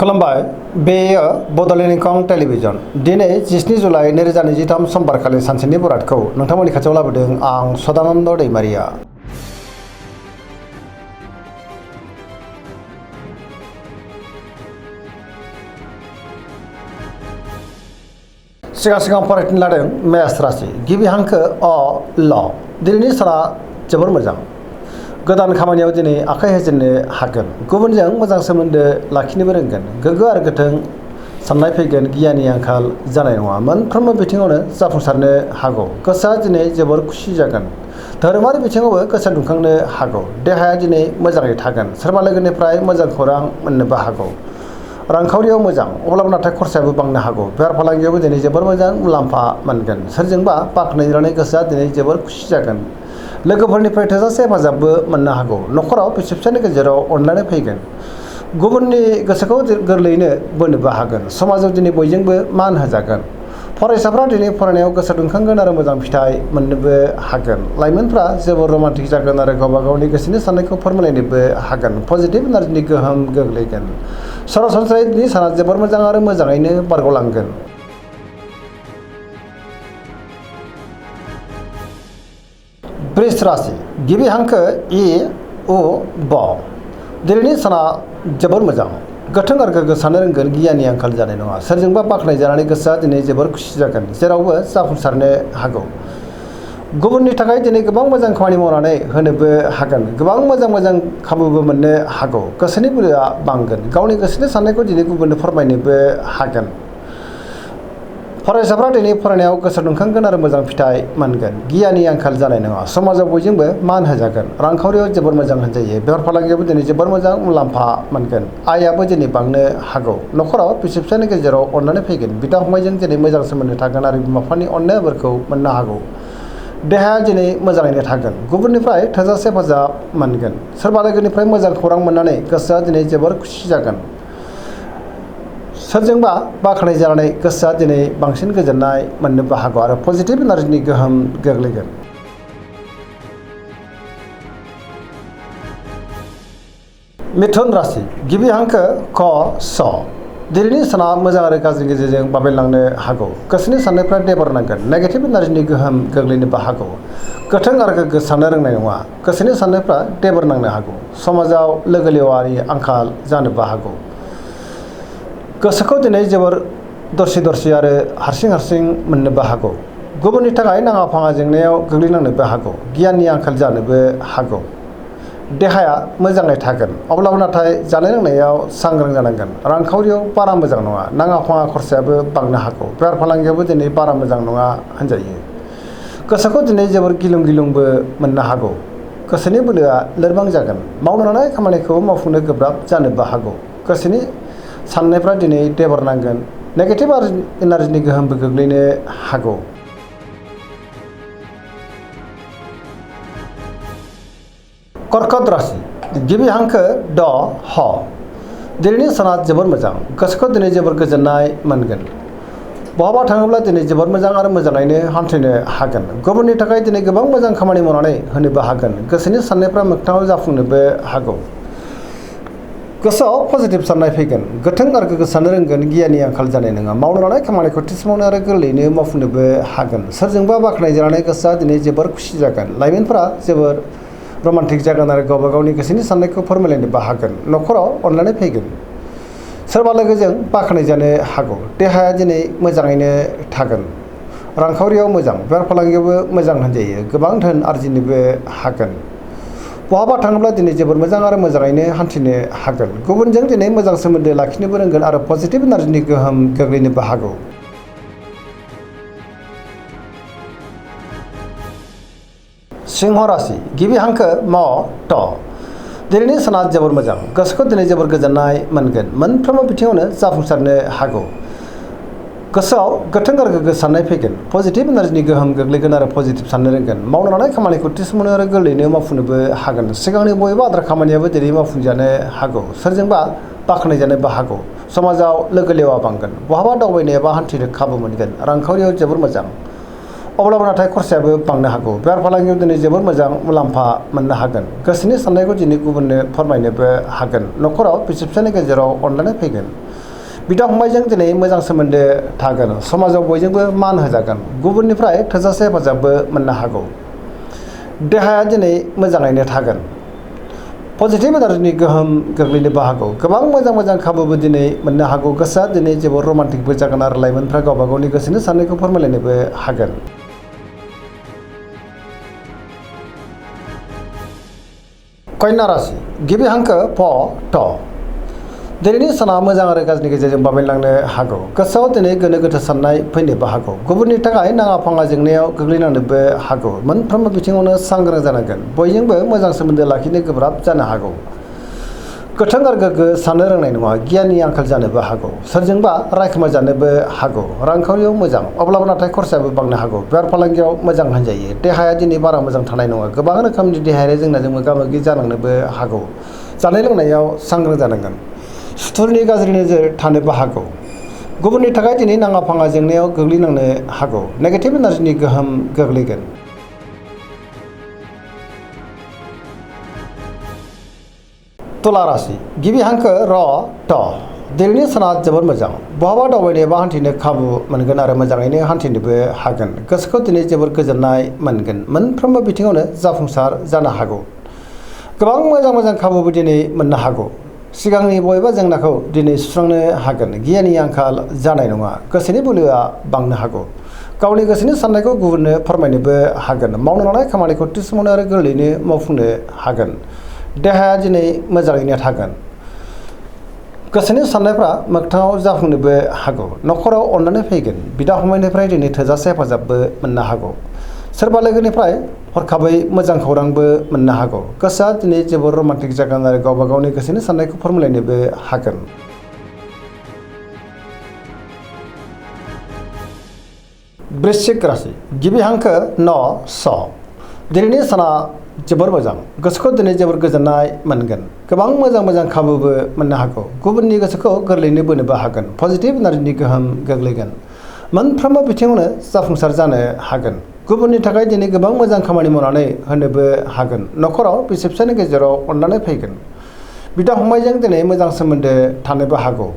खुलुमबाय बेयो बड'लेण्ड इंखं टेलिभिजन दिनै 17 जुलाइ 2023 समबारखालि सानसेनि बरादखौ नोंथांमोननि खाथियाव लाबोदों आं सदानन्द दैमारिया। सिगां फरायथिनो लादों मेष राशि गिबि हांखो अ ल दिनैनि साना जोबोर मोजां। गोदान खामानियाव दिनै आखाइ होजेननो हागोन। गुबुनजों मोजां सोमोन्दो लाखिनोबो रोंगोन। गोग्गो आरो गोथों साननाय फैगोन। गियाननि आंखाल जानाय नङा। मोनफ्रोमबो बिथिङावनो जाफुंसारनो हागौ। गोसोआ दिनै जोबोर खुसि जागोन। धोरोमारि बिथिङावबो गोसो दुंखांनो हागौ। देहाया दिनै मोजाङै थागोन। सोरबा लोगोनिफ्राय मोजां खौरां मोननोबो हागौ। रांखावरियाव मोजां अब्लाबो नाथाय खरसायाबो बांनो हागौ। बेफार फालांगियावबो दिनै जोबोर मोजां मुलाम्फा मोनगोन। सोरजोंबा बाख्नायजानानै गोसोआ दिनै जोबोर खुसि जागोन। लोगोफोरनिफ्राय थोजासे हेफाजाबबो मोननो हागौ। न'खराव बिसि फिसायनि गेजेराव अनलायनाय फैगोन। गुबुननि गोसोखौ गोरलैयैनो बोनोबो हागोन। समाजाव दिनै बयजोंबो मान होजागोन। फरायसाफ्रा दिनै फरायनायाव गोसो दुंखांगोन आरो मोजां फिथाइ मोननोबो हागोन। लाइमोनफ्रा जोबोर रमान्टिक जागोन आरो गावबा गावनि गोसोनि साननायखौ फोरमायलायनोबो हागोन। पजिटिभ एनार्जिनि गोहोम गोग्लैगोन। सरासनस्रायै दिनै साना जोबोर मोजां आरो मोजाङैनो बारग'लांगोन। वृष राशि गिबि हांखो इ उ ब दिनैनि साना जोबोर मोजां। गोथों आरो गोग्गो साननो रोंगोन। गियाननि आंखाल जानाय नङा। सोरजोंबा बाख्नायजानानै गोसोआ दिनै जोबोर खुसि जागोन। जेरावबो जाफुंसारनो हागौ। गुबुननि थाखाय दिनै गोबां मोजां खामानि मावनानै होनोबो हागोन। गोबां मोजां खाबुबो मोननो हागौ। गोसोनि बोलोआ बांगोन। गावनि गोसोनि साननायखौ दिनै गुबुननो फोरमायनोबो हागोन। फरायसाफ्रा दिनै फरायनायाव गोसो दुंखांगोन आरो मोजां फिथाइ मोनगोन। गियाननि आंखाल जानाय नङा। समाजाव बयजोंबो मान होजागोन। रांखावरियाव जोबोर मोजां होनजायो। बेफार फालांगियावबो दिनै जोबोर मोजां मुलाम्फा मोनगोन। आयआबो दिनै बांनो हागौ। न'खराव बिसि फिसायनि गेजेराव अनलायनाय फैगोन। बिदा फंबायजों दिनै मोजां सोमोन्दो थागोन आरो बिमा बिफानि अननाय बोरखौ मोननो हागौ। देहाया दिनै मोजाङैनो थागोन। गुबुननिफ्राय थोजासे हेफाजाब मोनगोन। सोरबा लोगोनिफ्राय मोजां खौरां मोननानै गोसोआ दिनै जोबोर खुसि जागोन। सोरजोंबा बाख्नायजानानै गोसोआ दिनै बांसिन गोजोननाय मोननोबो हागौ आरो पजिटिभ एनार्जिनि गोहोम गोग्लैगोन। मिथुन राशि गिबि हांखो क स दिनैनि साना मोजां आरो गाज्रि गेजेरजों बाबेनलांनो हागौ। गोसोनि साननायफ्रा देबर नांगोन। नेगेटिभ एनार्जिनि गोहोम गोग्लैनोबो हागौ। गोथों आरो गोग्गो साननो रोंनाय नङा। गोसोनि साननायफ्रा देबर नांनो हागौ। समाजाव लोगो लेवानि आंखाल जानोबो हागौ। गोसोखौ दिनै जोबोर दरसि आरो हारसिं मोननोबो हागौ। गुबुननि थाखाय नाङा फाङा जेंनायाव गोग्लैनांनोबो हागौ। गियाननि आंखाल जानोबो हागौ। देहाया मोजाङै थागोन। अब्लाबो नाथाय जानाय लोंनायाव सांग्रां जानांगोन। रांखावरियाव बारा मोजां नङा। नाङा फाङा खरसायाबो बांनो हागौ। बेफार फालांगियावबो दिनै बारा मोजां नङा होनजायो। गोसोखौ दिनै जोबोर गिलुं मोननो हागौ। गोसोनि बोलोआ लोरबां जागोन। मावनो लानाय खामानिखौ मावफुंनो गोब्राब जानोबो हागौ। गोसोनि साननायफ्रा दिनै देबर नांगोन। नेगेटिभ एनार्जिनि गोहोमबो गोग्लैनो हागौ। कर्कट राशि गिबि हांखो ड ह दिनैनि साना जोबोर मोजां। गोसोखौ दिनै जोबोर गोजोननाय मोनगोन। बहाबा थाङोब्ला दिनै जोबोर मोजां आरो मोजाङैनो हान्थिनो हागोन। गुबुननि थाखाय दिनै गोबां मोजां खामानि मावनानै होनोबो हागोन। गोसोनि साननायफ्रा मोगथाङाव जाफुंनोबो हागौ। गोसोआव पजिटिभ साननाय फैगोन। गोथों आरो गोग्गो साननो रोंगोन। गियाननि आंखाल जानाय नङा। मावनो लानाय खामानिखौ थि समावनो आरो गोरलैयैनो मावफुंनोबो हागोन। सोरजोंबा बाख्नायजानानै गोसोआ दिनै जोबोर खुसि जागोन। लाइमोनफोरा जोबोर रमान्टिक जागोन आरो गावबा गावनि गोसोनि साननायखौ फोरमायलायनोबो हागोन। न'खराव अनलायनाय फैगोन। सोरबा लोगोजों बाख्नायजानो हागौ। देहाया दिनै मोजाङैनो थागोन। रांखावरियाव मोजां। बेफार फालांगियावबो मोजां होनजायो। गोबां धोन आरजिनोबो हागोन। बहाबा थाङोब्ला दिनै जोबोर मोजां आरो मोजाङैनो हान्थिनो हागोन। गुबुनजों दिनै मोजां सोमोन्दो लाखिनोबो रोंगोन आरो पजिटिभ एनार्जिनि गोहोम गोग्लैनोबो हागौ। सिंह राशि गिबि हांखो म ट दिनैनि साना जोबोर मोजां। गोसोखौ दिनै जोबोर गोजोननाय मोनगोन। मोनफ्रोमबो बिथिङावनो जाफुंसारनो हागौ। गोसोआव गोथों आरो गोग्गो साननाय फैगोन। पजिटिभ एनार्जिनि गोहोम गोग्लैगोन आरो पजिटिभ साननो रोंगोन। मावनो लानाय खामानिखौ थि समावनो आरो गोरलैयैनो मावफुंनोबो हागोन। सिगांनि बबेबा आद्रा खामानियाबो दिनै मावफुंजानो हागौ। सोरजोंबा बाख्नायजानोबो हागौ। समाजाव लोगो लेवा बांगोन। बहाबा दावबायनो एबा हान्थिनो खाबु मोनगोन। रांखावरियाव जोबोर मोजां। अब्लाबो नाथाय खरसायाबो बांनो हागौ। बेफार फालांगियाव दिनै जोबोर मोजां मुलाम्फा मोननो हागोन। गोसोनि साननायखौ दिनै गुबुननो फोरमायनोबो हागोन। न'खराव बिसि फिसायनि गेजेराव अनलायनाय फैगोन। बिदा फंबायजों दिनै मोजां सोमोन्दो थागोन समाजाव बयजोंबो मान होजागोन गुबुननिफ्राय थोजासे हेफाजाबबो मोननो हागौ देहाया दिनै मोजाङैनो थागोन पजिटिभ एनार्जिनि गोहोम गोग्लैनोबो हागौ गोबां मोजां खाबुबो दिनै मोननो हागौ गोसोआ दिनै जोबोर रमान्टिकबो जागोन आरो लाइमोनफ्रा गावबा गावनि गोसोनि साननायखौ फोरमायलायनोबो हागोन कन्या राशि गिबि हांखो फ ट दिनैनि साना मोजां आरो गाज्रिनि गेजेरजों बाबेनलांनो हागौ गोसोआव दिनै गोनो गोथो साननाय फैनोबो हागौ गुबुननि थाखाय नाङा फाङा जेंनायाव गोग्लैनांनोबो हागौ मोनफ्रोमबो बिथिङावनो सांग्रां जानांगोन बयजोंबो मोजां सोमोन्दो लाखिनो गोब्राब जानो हागौ गोथों आरो गोग्गो साननो रोंनाय नङा गियाननि आंखाल जानोबो हागौ सोरजोंबा रायखोमा जानोबो हागौ रांखावरियाव मोजां अब्लाबो नाथाय खरसायाबो बांनो हागौ बेफार फालांगियाव मोजां होनजायो देहाया दिनै बारा मोजां थानाय नङा गोबां रोखोमनि देहायारि जेंनाजों मोगा मोगि जानांनोबो हागौ जानाय लोंनायाव सांग्रां जानांगोन सुथुरनि गाज्रि नोजोर थानोबो हागौ गुबुननि थाखाय दिनै नाङा फाङा जेंनायाव गोग्लैनांनो हागौ नेगेटिभ एनार्जिनि गोहोम गोग्लैगोन तुला राशि गिबि हांखो र ट दिनैनि साना जोबोर मोजां बहाबा दावबायनो एबा हान्थिनो खाबु मोनगोन आरो मोजाङैनो हान्थिनोबो हागोन गोसोखौ दिनै जोबोर गोजोननाय मोनगोन मोनफ्रोमबो बिथिङावनो जाफुंसार जानो हागौ गोबां मोजां खाबुबो दिनै मोननो हागौ सिगांनि बबेबा जेंनाखौ दिनै सुस्रांनो हागोन गियाननि आंखाल जानाय नङा गोसोनि बोलोआ बांनो हागौ गावनि गोसोनि साननायखौ गुबुननो फोरमायनोबो हागोन मावनो लानाय खामानिखौ थि समावनो आरो गोरलैयैनो मावफुंनो हागोन देहाया दिनै मोजाङैनो थागोन गोसोनि साननायफ्रा मोगथाङाव जाफुंनोबो हागौ न'खराव अननानै फैगोन बिदा फंबायनिफ्राय दिनै थोजासे हेफाजाबबो मोननो हागौ सोरबा लोगोनिफ्राय हरखाबै मोजां खौरांबो मोननो हागौ गोसोआ दिनै जोबोर रमान्टिक जागोन आरो गावबा गावनि गोसोनि साननायखौ फोरमायलायनोबो हागोन वृश्चिक राशि गिबि हांखो न स दिनैनि साना जोबोर मोजां गोसोखौ दिनै जोबोर गोजोननाय मोनगोन गोबां मोजां खाबुबो मोननो हागौ गुबुननि गोसोखौ गोरलैयैनो बोनोबो हागोन पजिटिभ एनार्जिनि गोहोम गोग्लैगोन मोनफ्रोमबो बिथिङावनो जाफुंसार जानो हागोन गुबुननि थाखाय दिनै गोबां मोजां खामानि मावनानै होनोबो हागोन न'खराव बिसि फिसायनि गेजेराव अननानै फैगोन बिदा फंबायजों दिनै मोजां सोमोन्दो थानोबो हागौ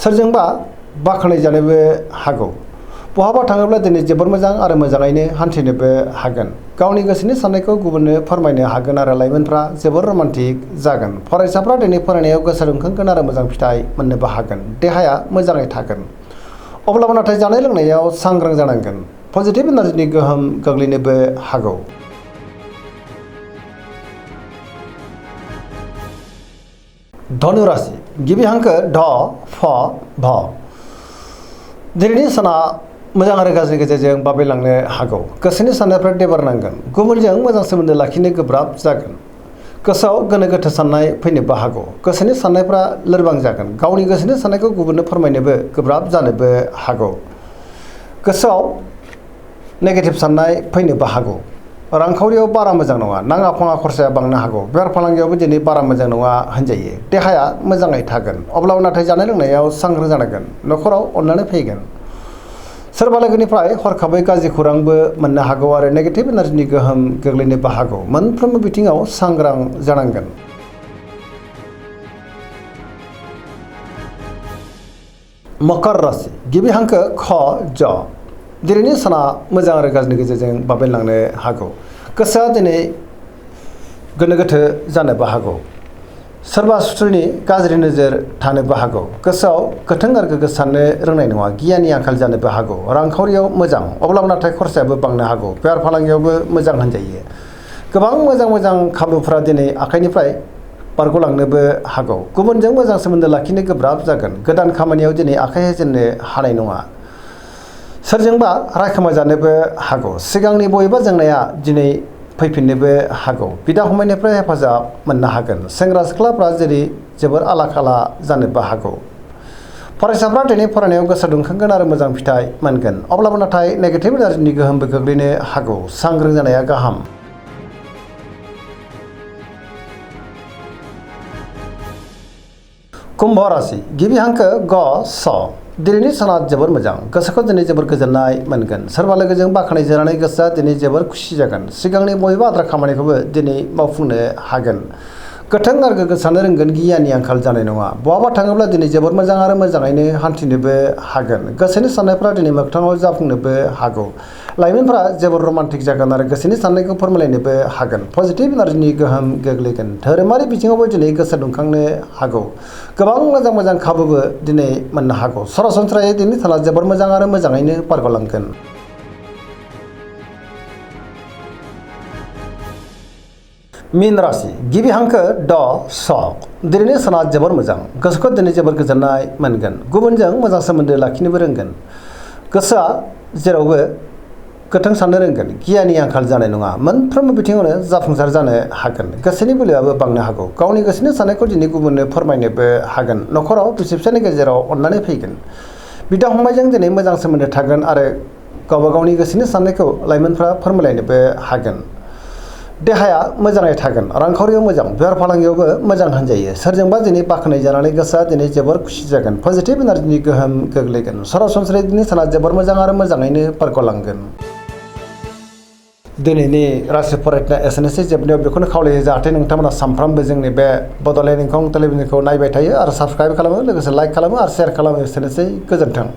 सोरजोंबा बाख्नाय जानोबो हागौ बहाबा थाङोब्ला दिनै जोबोर मोजां आरो मोजाङैनो हान्थिनोबो हागोन गावनि गोसोनि साननायखौ गुबुननो फोरमायनो हागोन आरो लाइमोनफ्रा जोबोर रमान्टिक जागोन फरायसाफ्रा दिनै फरायनायाव गोसो दुंखांगोन आरो मोजां फिथाइ मोननोबो हागोन देहाया मोजाङै थागोन अब्लाबो नाथाय जानाय लोंनायाव सांग्रां जानांगोन पजिटिभ एनार्जिनि गोहोम गोग्लैनोबो हागौ धनु राशि गिबि हांखो ध फ भ दिनैनि साना मोजां आरो गाज्रिनि गेजेरजों बाबेनलांनो हागौ गोसोनि साननायफ्रा देबार नांगोन गुबुनजों मोजां सोमोन्दो लाखिनो गोब्राब जागोन गोसोआव गोनो गोथो साननाय फैनोबो हागौ गोसोनि साननायफ्रा लोरबां जागोन गावनि गोसोनि साननायखौ गुबुननो फोरमायनोबो गोब्राब जानोबो हागौ गोसोआव नेगेटिभ साननाय फैनोबो हागौ रांखावरियाव बारा मोजां नङा नाङा फाङा खरसाया बांनो हागौ बेफार फालांगियावबो दिनै बारा मोजां नङा होनजायो देहाया मोजाङै थागोन अब्लाबो नाथाय जानाय लोंनायाव सांग्रां जानांगोन न'खराव अननानै फैगोन सोरबा लोगोनिफ्राय हरखाबै गाज्रि खौरांबो मोननो हागौ आरो नेगेटिभ एनार्जिनि गोहोम गोग्लैनोबो हागौ मोनफ्रोमबो बिथिङाव सांग्रां जानांगोन मकर राशि गिबि हांखो ख ज दिनैनि साना मोजां आरो गाज्रिनि गेजेरजों बाबेनलांनो हागौ गोसोआ दिनै गोनो गोथो जानोबो हागौ सोरबा सुथुरनि गाज्रि नोजोर थानोबो हागौ गोसोआव गोथों आरो गोग्गो साननो रोंनाय नङा गियाननि आंखाल जानोबो हागौ रांखावरियाव मोजां अब्लाबो नाथाय खरसायाबो बांनो हागौ बेफार फालांगियावबो मोजां होनजायो गोबां मोजां खाबुफोरा दिनै आखाइनिफ्राय बारग'लांनोबो हागौ गुबुनजों मोजां सोमोन्दो लाखिनो गोब्राब जागोन गोदान खामानियाव दिनै आखाइ होजेननो हानाय नङा सोरजोंबा रायखोमा जानोबो हागौ सिगांनि बबेबा जेंनाया दिनै फैफिननोबो हागौ बिदा फंबायनिफ्राय हेफाजाब मोननो हागोन सेंग्रा सिख्लाफ्रा जेरै जोबोर आला खाला जानोबो हागौ फरायसाफ्रा दिनै फरायनायाव गोसो दुंखांगोन आरो मोजां फिथाइ मोनगोन अब्लाबो नाथाय नेगेटिभ एनार्जिनि गोहोमबो गोग्लैनो हागौ सांग्रां जानाया गाहाम कुम्भ राशि गिबि हांखो ग स दिनैनि साना जोबोर मोजां गोसोखौ दिनै जोबोर गोजोननाय मोनगोन सोरबा लोगोजों बाख्नायजानानै गोसोआ दिनै जोबोर खुसि जागोन सिगांनि बबेबा आद्रा खामानिखौबो दिनै मावफुंनो हागोन गोथों आरो गोग्गो साननो रोंगोन गियाननि आंखाल जानाय नङा बहाबा थाङोब्ला दिनै जोबोद मोजां आरो मोजाङैनो हान्थिनोबो हागोन गोसोनि साननायफ्रा दिनै मोगथाङाव जाफुंनोबो हागौ लाइमोनफ्रा जोबोद रमान्टिक जागोन आरो गोसोनि साननायखौ फोरमायलायनोबो हागोन पजिटिभ एनार्जिनि गोहोम गोग्लैगोन धोरोमारि बिथिङावबो दिनै गोसो दुंखांनो हागौ गोबां मोजां खाबुबो दिनै मोननो हागौ सरासनस्रायै दिनै साना जोबोद मोजां आरो मोजाङैनो बारग'लांगोन। मीन राशि गिबि हांखो ड स दिनैनि साना जोबोर मोजां गोसोखौ दिनै जोबोर गोजोननाय मोनगोन गुबुनजों मोजां सोमोन्दो लाखिनोबो रोंगोन गोसोआ जेरावबो गोथों साननो रोंगोन गियाननि आंखाल जानाय नङा मोनफ्रोमबो बिथिङावनो जाफुंसार जानो हागोन गोसोनि बोलोआबो बांनो हागौ गावनि गोसोनि साननायखौ दिनै गुबुननो फोरमायनोबो हागोन न'खराव बिसि फिसायनि गेजेराव अननानै फैगोन बिदा फंबायजों दिनै मोजां सोमोन्दो थागोन आरो गावबा गावनि गोसोनि साननायखौ लाइमोनफ्रा फोरमायलायनोबो हागोन देहाया मोजाङै थागोन रांखावरियाव मोजां बेफार फालांगियावबो मोजां होनजायो सोरजोंबा दिनै बाख्नाय जानानै गोसोआ दिनै जोबोर खुसि जागोन पजिटिभ एनार्जिनि गोहोम गोग्लैगोन सरासनस्रायै दिनै साना जोबोर मोजां आरो मोजाङैनो बारग'लांगोन। दिनैनि राशि फरायनाया एसेनोसै जोबनायाव बेखौनो खावलायो जाहाथे नोंथांमोना सानफ्रामबो जोंनि बे बड'लेण्ड इंखं टेलिभिजनखौ नायबाय थायो आरो साबस्क्राइब खालामो लोगोसे लाइक खालामो आरो शेयार खालामो एसेनोसै गोजोन्थों।